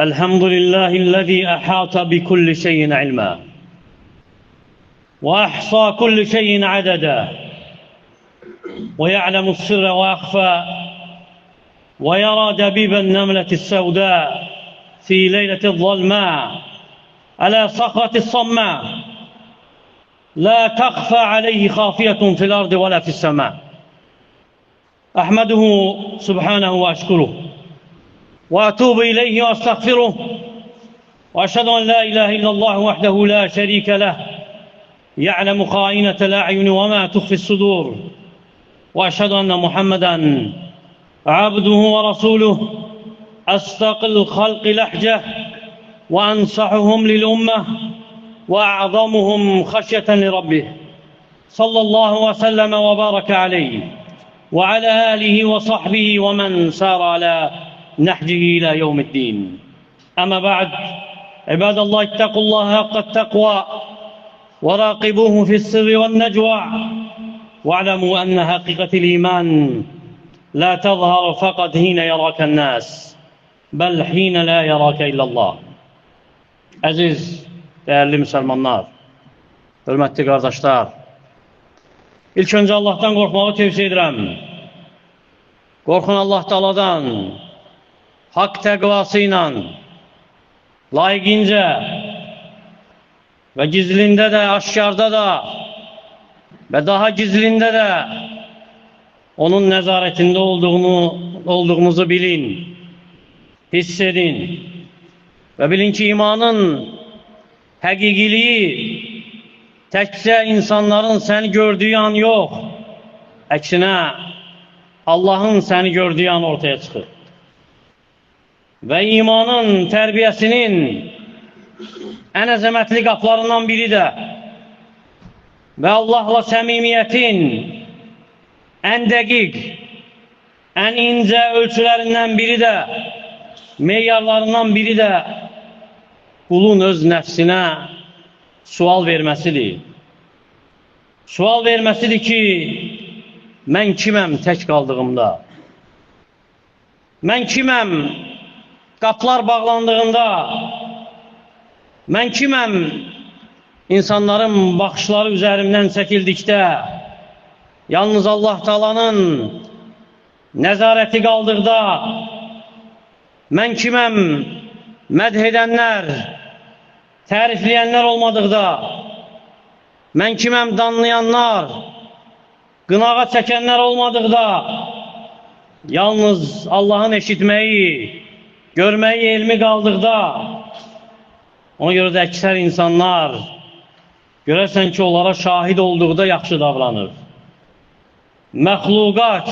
الحمد لله الذي أحاط بكل شيء علما وأحصى كل شيء عددا ويعلم السر وأخفى ويرى دبيب النملة السوداء في ليلة الظلماء على صخرة الصماء لا تخفى عليه خافية في الأرض ولا في السماء. أحمده سبحانه وأشكره وأتوب إليه وأستغفره وأشهد أن لا إله إلا الله وحده لا شريك له يعلم خائنة الأعين وما تخفي الصدور، وأشهد أن محمدًا عبده ورسوله أصدق الخلق لحجة وأنصحهم للأمة وأعظمهم خشية لربه، صلى الله وسلم وبارك عليه وعلى آله وصحبه ومن سار على نحجه إلى يوم الدين. أما بعد، عباد الله، اتقوا الله حق التقوى وراقبوه في السر والنجوى، واعلموا أن حقيقة الإيمان لا تظهر فقط حين يراك الناس بل حين la yaraka illallah. Əziz, değerli Müslümanlar, hörmətli qardaşlar, ilk öncə Allah'tan qorxmağı tövsiyə edirəm. Qorxun Allah Teala'dan, haqq təqvası ilə, layiqincə və gizlində də, aşkarda da və daha gizlində də onun nəzarətində olduğumuzu bilin, hiss edin və bilin ki, imanın həqiqiliyi təkcə insanların səni gördüyü an yox, əksinə Allahın səni gördüyü an ortaya çıxır. Və imanın tərbiyəsinin ən əzəmətli qaplarından biri də və Allahla səmimiyyətin ən dəqiq, ən incə ölçülərindən biri də, meyarlarından biri də qulun öz nəfsinə sual verməsidir. Sual verməsidir ki, mən kiməm tək qaldığımda? Mən kiməm qaplar bağlandığında? Mən kiməm insanların baxışları üzərimdən çəkildikdə? Yalnız Allah Teala'nın nəzarəti qaldıqda? Mən kiməm mədh edənlər, tərifləyənlər olmadıqda? Mən kiməm danlayanlar, qınağa çəkənlər olmadıqda? Yalnız Allah'ın eşitməyi, görməyi elmi qaldıqda? Ona görə də əksər insanlar görərsən ki, onlara şahid olduqda yaxşı davranır. Məxluqat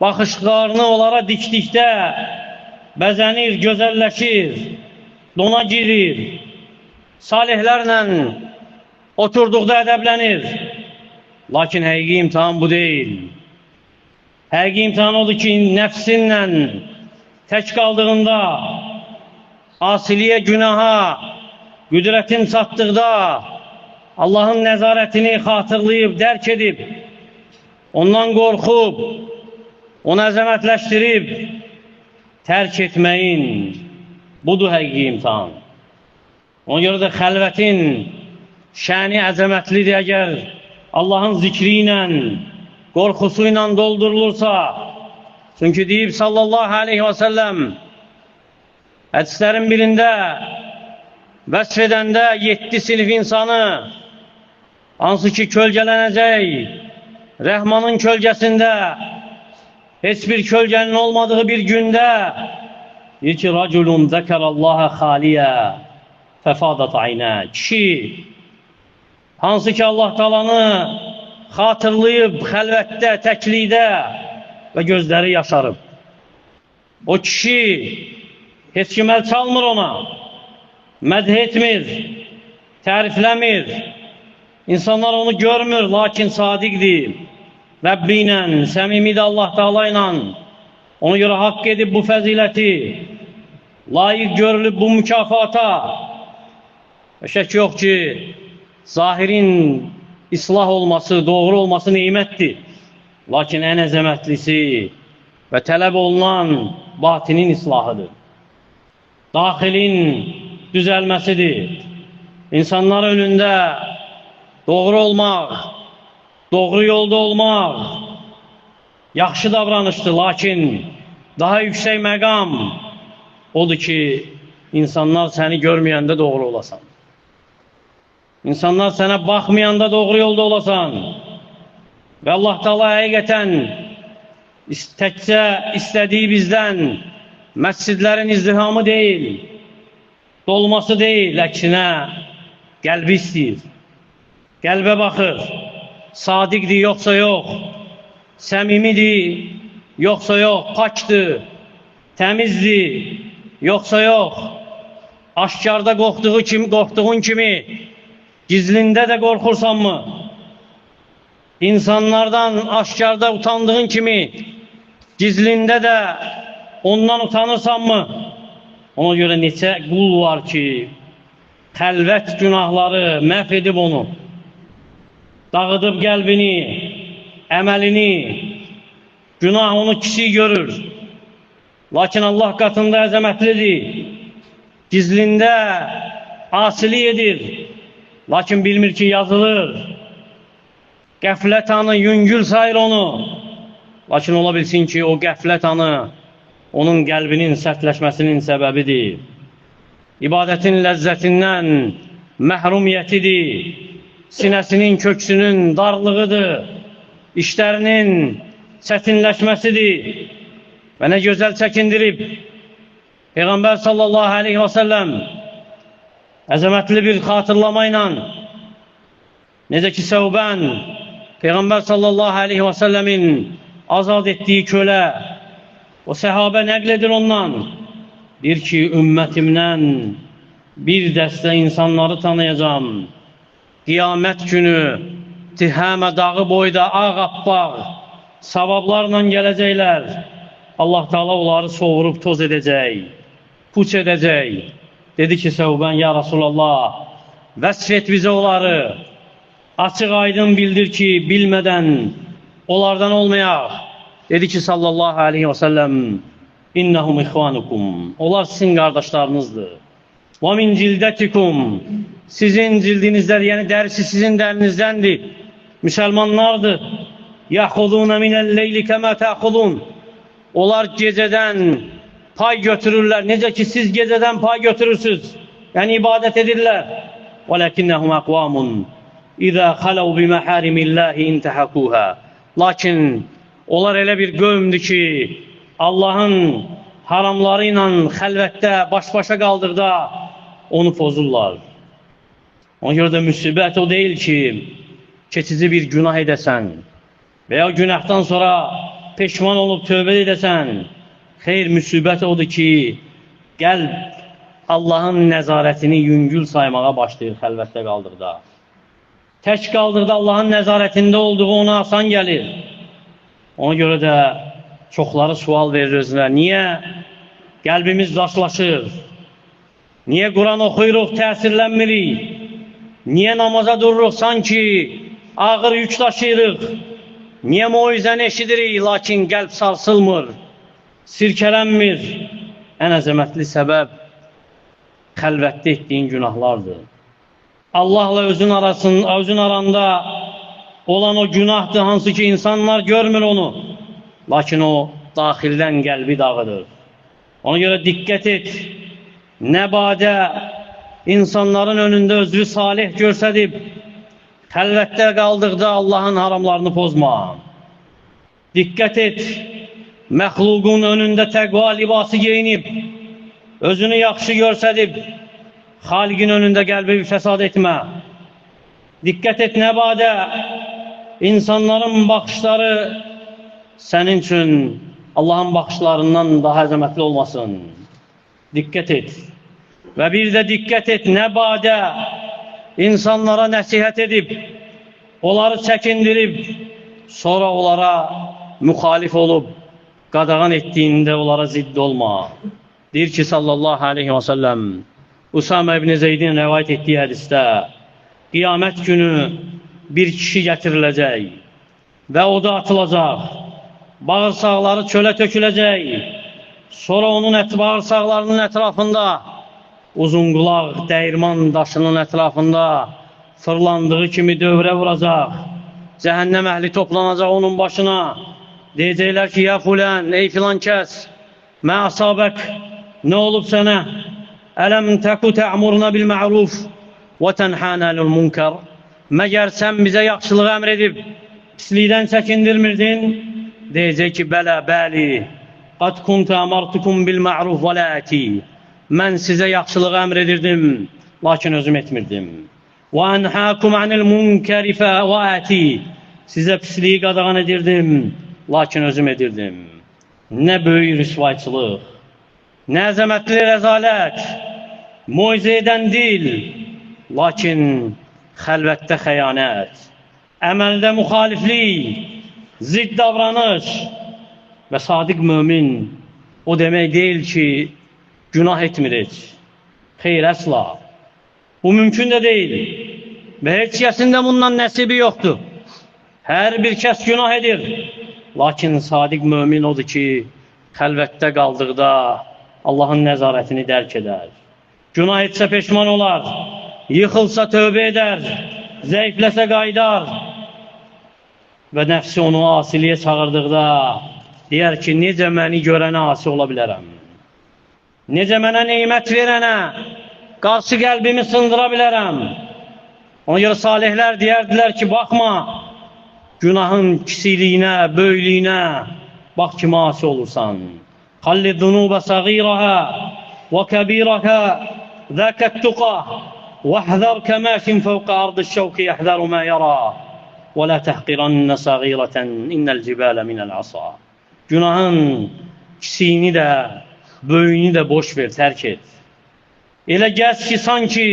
baxışlarını onlara dikdikdə bəzənir, gözəlləşir, dona girir, salihlərlə oturduqda ədəblənir. Lakin həqiqi imtihan bu deyil. Həqiqi imtihan odur ki, nəfsinlə tək qaldığında, asiliyə, günaha, qüdrətin çatdıqda, Allahın nəzarətini xatırlayıb, dərk edib, ondan qorxub, onu əzəmətləşdirib, tərk etməyin, budur həqiqi imtihan. Ona görə də xəlvətin şəni əzəmətlidir. Əgər Allahın zikri ilə, qorxusu ilə doldurulursa, çünki deyib sallallahu aleyhi və səlləm, hədislərin birində vəsf edəndə 7 sinif insanı, hansı ki kölgələnəcək, Rəhmanın kölgəsində, heç bir kölgənin olmadığı bir gündə, deyir ki, rəculun zəkərallaha xaliyə fəfadat aynə. Kişi, hansı ki Allah Teala'nı xatırlayıb xəlvətdə, təklikdə və gözləri yaşarıb. O kişi heç kim əl çalmır ona, mədh etmir, tərifləmir. İnsanlar onu görmür, lakin sadiqdir. Rəbbi ilə, səmimidir Allah Teala ilə. Ona görə haqq edib bu fəziləti, layiq görülüb bu mükafata. Və şək yox ki, zahirin islah olması, doğru olması neymətdir. Lakin ən əzəmətlisi və tələb olunan batinin islahıdır. daxilin düzəlməsidir. İnsanlar önündə doğru olmaq, doğru yolda olmaq yaxşı davranışdır, lakin daha yüksək məqam odur ki, insanlar səni görməyəndə doğru olasan. İnsanlar sənə baxmayanda doğru yolda olasan. Və Allah Teala həqiqətən təkcə istədiyi bizdən məscidlərin izdihamı deyil, dolması deyil, əksinə qəlbi istəyir. Qəlbə baxır, sadiqdir yoxsa yox, səmimidir yoxsa yox, pakdır, təmizdir yoxsa yox, aşkarda qorxduğun kimi, gizlində də qorxursanmı? İnsanlardan aşkarda utandığın kimi, gizlində də ondan utanırsanmı? Ona görə neçə qul var ki, xəlvət günahları məhv edib onu, dağıdıb qəlbini, əməlini, günah onu kiçik görür. Lakin Allah qatında əzəmətlidir, gizlində asilik edir, lakin bilmir ki, yazılır. Qəflət anı yüngül sayır onu, lakin ola bilsin ki, o qəflət anı onun qəlbinin sərtləşməsinin səbəbidir. İbadətin ləzzətindən məhrumiyyətidir, sinəsinin köksünün darlığıdır, işlərinin çətinləşməsidir. Və nə gözəl çəkindirib Peyğəmbər sallallahu aleyhi və səlləm əzəmətli bir xatırlama ilə necə ki Səvbən Peyğəmbər sallallahu aleyhi və səlləmin azad etdiyi kölə o səhabə nəql edir ondan, deyir ki, ümmətimdən bir dəstə insanları tanıyacam, qiyamət günü Tihəmə dağı boyda ağappaq savablarla gələcəklər. Allah Teala onları soğurub toz edəcək, puç edəcək. Dedi ki Səvbən, ya Rasulallah, vəsf et bizə onları, açıq aydın bildir ki, bilmədən onlardan olmayaq. Dedi ki sallallahu aleyhi və səlləm, İnnəhum ixvanukum, onlar sizin qardaşlarınızdır. Və min cildətikum, sizin cildinizlər, yəni dərisi sizin dərinizdəndir, müsəlmanlardır. Yəxuduna minəl-leyli kəmə təxudun, onlar gecədən pay götürürlər, necə ki siz gecədən pay götürürsünüz, yəni ibadət edirlər. وَلَكِنَّهُمْ أَقْوَامٌ İzə xələv biməhərimilləhi intəhəkuhə. Lakin onlar elə bir qövmdür ki, Allahın haramları ilə xəlvətdə baş-başa qaldıqda onu pozurlar. Ona görə də müsibət o deyil ki, keçici bir günah edəsən və ya günahdan sonra peşman olub tövbə edəsən. Xeyr, müsibət odur ki, qəlb Allahın nəzarətini yüngül saymağa başlayır xəlvətdə qaldıqda. Tək qaldıqda Allahın nəzarətində olduğu ona asan gəlir. Ona görə də çoxları sual verir özünə. Niyə qəlbimiz daşlaşır? Niyə Quran oxuyuruq, təsirlənmirik? Niyə namaza dururuq, sanki ağır yük daşıyırıq? Niyə moizəni eşidirik, lakin qəlb sarsılmır, sirkələnmir? Ən əzəmətli səbəb xəlvətdə etdiyin günahlardır. Allahla özün aranda olan o günahdır, hansı ki insanlar görmür onu. Lakin o daxildən qəlbi dağıdır. Ona görə diqqət et. Nə badə insanların önündə özünü salih görsədib, xəlvətdə qaldıqda Allahın haramlarını pozma. Diqqət et. Məxluqun önündə təqva libası geyinib, özünü yaxşı görsədib, xaliqin önündə qəlbi fəsad etmə. Diqqət et, nə badə insanların baxışları sənin üçün Allahın baxışlarından daha əzəmətli olmasın. Diqqət et. Və bir də diqqət et, nə badə insanlara nəsihət edib, onları çəkindirib, sonra onlara müxalif olub, qadağan etdiyində onlara zidd olma. Deyir ki sallallahu aleyhi və səlləm, Usama ibn Zeydin rəvayət etdiyi hədisdə, qiyamət günü bir kişi gətiriləcək və oda atılacaq, bağırsaqları çölə töküləcək, Sonra onun bağırsaqlarının ətrafında, uzun qulaq dəyirman daşının ətrafında fırlandığı kimi dövrə vuracaq. Cəhənnəm əhli toplanacaq onun başına. Deyəcəklər ki, ya fulən, ey filan kəs, mə asabək, nə olub sənə? Ələm təku tə'muruna bil ma'ruf və tənhənə lül munkar. Məgər sən bizə yaxşılıq əmr edib, pislikdən çəkindirmirdin? Deyəcək ki, bələ, bəli. Qad kuntu əmartukum bil ma'ruf və ləti. Mən sizə yaxşılıq əmr edirdim, lakin özüm etmirdim. Və ənhəkum anil munkəri fəvəti. Sizə pisliyi qadağan edirdim, lakin özüm edirdim. Nə böyük rüsvayçılıq, nə əzəmətli rəzalət, moizə edən dil, lakin xəlvətdə xəyanət, əməldə müxaliflik, zidd davranış və sadiq mömin o demək deyil ki, günah etmir heç. Xeyr, əsla. Bu mümkün də deyil. Və heç kəsin də bundan nəsibi yoxdur. Hər bir kəs günah edir. Lakin sadiq mömin odur ki, xəlvətdə qaldıqda Allahın nəzarətini dərk edər. Günah etsə peşman olar, yıxılsa tövbə edər, zəifləsə qaydar və nəfsi onu asiliyə çağırdıqda deyər ki, necə məni görənə asi ola bilərəm? Necə mənə neymət verənə qarşı qəlbimi sındıra bilərəm? Ona görə salihlər deyərdilər ki, baxma, günahın kiçiliyinə, böylüyünə, bax ki, asi olursan. Xalli dunubə səğirəhə və kəbirəhə zəkəttuqa vəhdər kəməşin fəvqə ardı şəvqi yəhdəru mə yərə və lə təhqirənnə səğirətən innəl cibələ minəl asa. Günahın kiçiyini də, böyüyünü də boş ver, tərk et. Elə gəz ki, sanki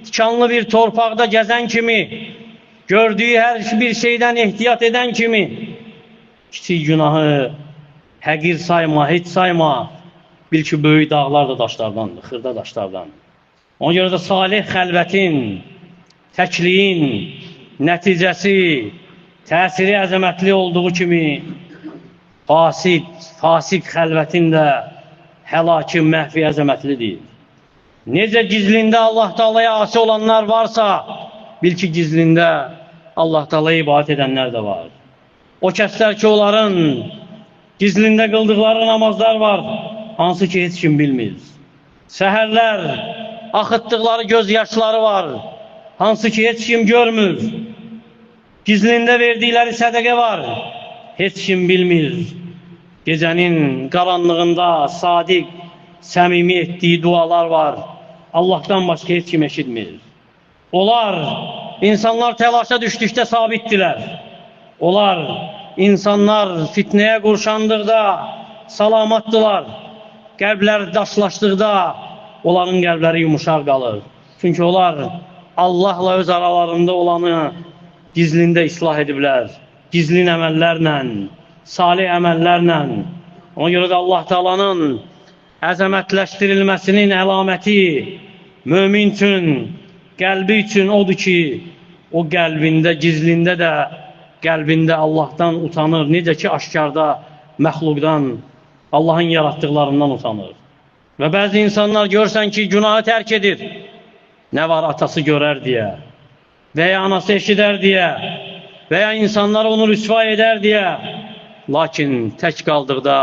tikanlı bir torpaqda gəzən kimi, gördüyü hər bir şeydən ehtiyat edən kimi, kiçik günahı həqir sayma, heç sayma, bil ki, böyük dağlar da daşlardandır, xırda daşlardan. Ona görə də salih xəlvətin, təkliyin nəticəsi, təsiri əzəmətli olduğu kimi, fasik xəlvətin də həlaki, məhvi əzəmətlidir. Necə gizlində Allah Taalaya asi olanlar varsa, bil ki, gizlində Allah Taalaya ibadət edənlər də var. O kəslər ki, onların gizlində qıldıqları namazlar var, hansı ki, heç kim bilmir. Səhərlər axıtdıqları gözyaşları var, hansı ki, heç kim görmür. Gizlində verdikləri sədəqə var, heç kim bilmir. Gecənin qaranlığında sadiq, səmimi etdiyi dualar var. Allah'tan başqa heç kim eşitmir. Onlar, insanlar təlaşa düşdükdə sabitdilər. Onlar, insanlar fitnəyə qurşandıqda salamatdılar. Qəlblər daşlaşdıqda onların qəlbləri yumuşaq qalır. Çünki onlar Allahla öz aralarında olanı gizlində islah ediblər. Gizlin əməllərlə, salih əməllərlə. Ona görə də Allah Taala'nın əzəmətləşdirilməsinin əlaməti mömin üçün, qəlbi üçün odur ki, o qəlbində, gizlində də qəlbində Allahdan utanır. Necə ki, aşkarda məxluqdan, Allahın yaratdıqlarından utanır. Və bəzi insanlar görsən ki, günahı tərk edir. Nə var, atası görər deyə, və ya anası eşidər deyə, və ya insanlar onu rüsva edər deyə. Lakin tək qaldıqda,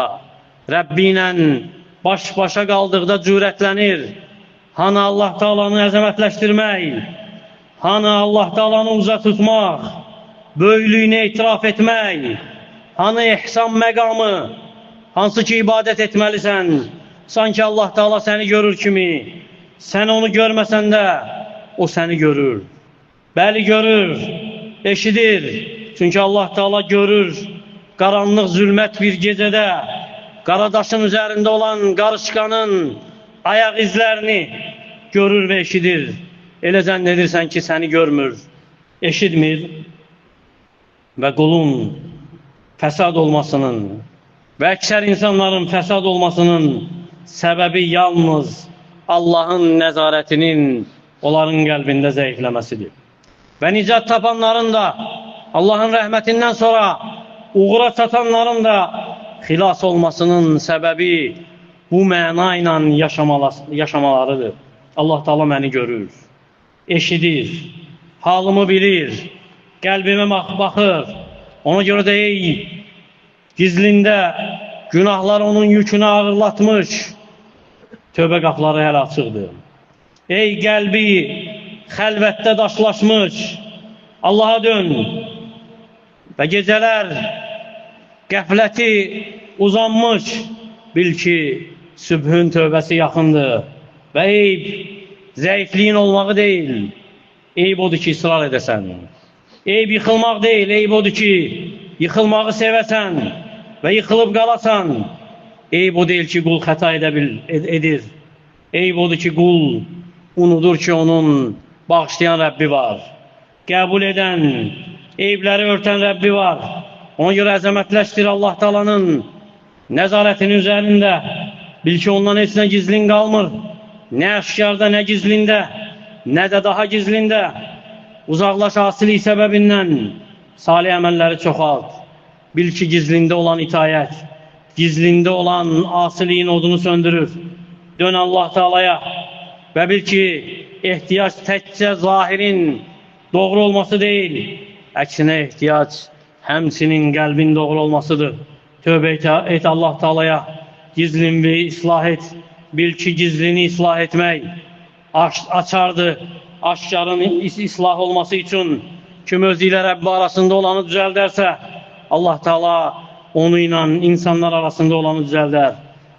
Rəbbi ilə baş-başa qaldıqda cürətlənir. Hanı Allah Taala'nı əzəmətləşdirmək, hanı Allah Taala'nı uca tutmaq, böyüklüyünü etiraf etmək, hanı ihsan məqamı, hansı ki ibadət etməlisən, sanki Allah Taala səni görür kimi, sən onu görməsən də, o səni görür. Bəli, görür, eşidir, çünki Allah Taala görür, qaranlıq zülmət bir gecədə, qaradaşın üzərində olan qarışqanın ayaq izlərini görür və eşidir. Elə zənn edirsən ki, səni görmür, eşitmir və qulun fəsad olmasının və əksər insanların fəsad olmasının səbəbi yalnız Allahın nəzarətinin onların qəlbində zəifləməsidir. Və nicat tapanların da Allahın rəhmətindən sonra uğura çatanların da xilas olmasının səbəbi bu məna ilə yaşamalarıdır. Allah Teala məni görür, eşidir, halımı bilir, qəlbimə baxır. Ona görə də ey gizlində günahlar onun yükünü ağırlatmış, tövbə qapıları hələ açıqdır. Ey qəlbi xəlvətdə daşlaşmış, Allaha dön və gecələr qəfləti uzanmış, bil ki, sübhün tövbəsi yaxındır. Və eyb zəifliyin olmağı deyil, eyb odur ki, israr edəsən. Eyb yıxılmaq deyil, eyb odur ki, yıxılmağı sevəsən və yıxılıb qalasan. Eyb o deyil ki, qul xəta edir. Eyb odur ki, qul unudur ki, onun bağışlayan Rəbbi var. Qəbul edən, eybləri örtən Rəbbi var. Ona görə əzəmətləşdir Allah Taala'nın nəzarətinin üzərində. Bil ki, ondan heç nə gizlin qalmır. Nə əşkarda, nə gizlində, nə də daha gizlində. Uzaqlaş asilik səbəbindən, salih əməlləri çoxalt. Bil ki, gizlində olan itayət, gizlində olan asiliyin odunu söndürür. Dön Allah Taala'ya və bil ki, ehtiyac təkcə zahirin doğru olması deyil, əksinə ehtiyac həmsinin qəlbin doğru olmasıdır. Tövbə et Allah Taala'ya, gizlini islah et. Bil ki, gizlini islah etmək açardır. Aşkarın islah olması üçün kim özü ilə Rəbbi arasında olanı düzəldərsə, Allah Teala onu ilə insanlar arasında olanı düzəldər.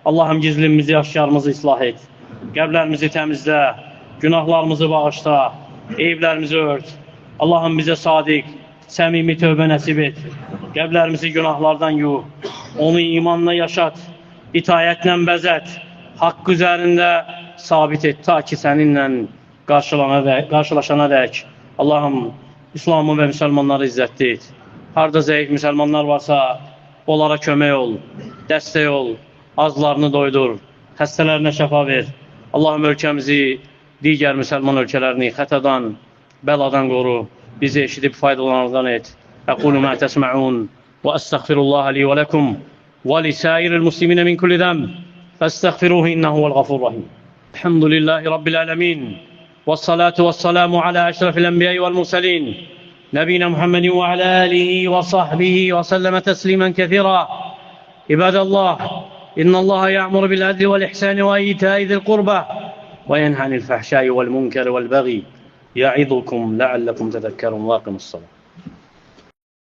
Allah'ım gizlimizi, aşkarımızı islah et. Qəblərimizi təmizlə, günahlarımızı bağışla, eyiblərimizi ört. Allah'ım bizə sadiq, səmimi tövbə nəsib et. Qəblərimizi günahlardan yu, onu imanla yaşat, itayətlə bəzət, haqq üzərində sabit et, ta ki səninlə qarşılaşana dək. Allah'ım İslamı və müsəlmanları izzətli et. Harada zəif müsəlmanlar varsa, onlara kömək ol, dəstək ol, azlarını doydur, xəstələrinə şəfa ver. Allah'ım ölkəmizi, digər müsəlman ölkələrini xətadan, bəladan qoru. Bizi eşidib faydalananlardan et. Əqulu mə təsmə'un və əstəğfirullaha li və ləkum və lisəiril musliminə min kulli zəm fəstəğfiruhu innəhu vəl-ğafurrahim. Elhamdülillahi Rabbil ələmin və salatu və salamu alə əşrafil ənbiyyə vəl-mursəlin nəbiyyə Muhammedin və alə alihi və sahbihi və səlləmə təslimən kəthira. İbadallah, innallaha ya'muru bil adli vel ihsani və ita'i zil qurba və yenha anil fahşai vel munkari vel baghi. يعظكم لعلكم تذكرون واقم الصلاة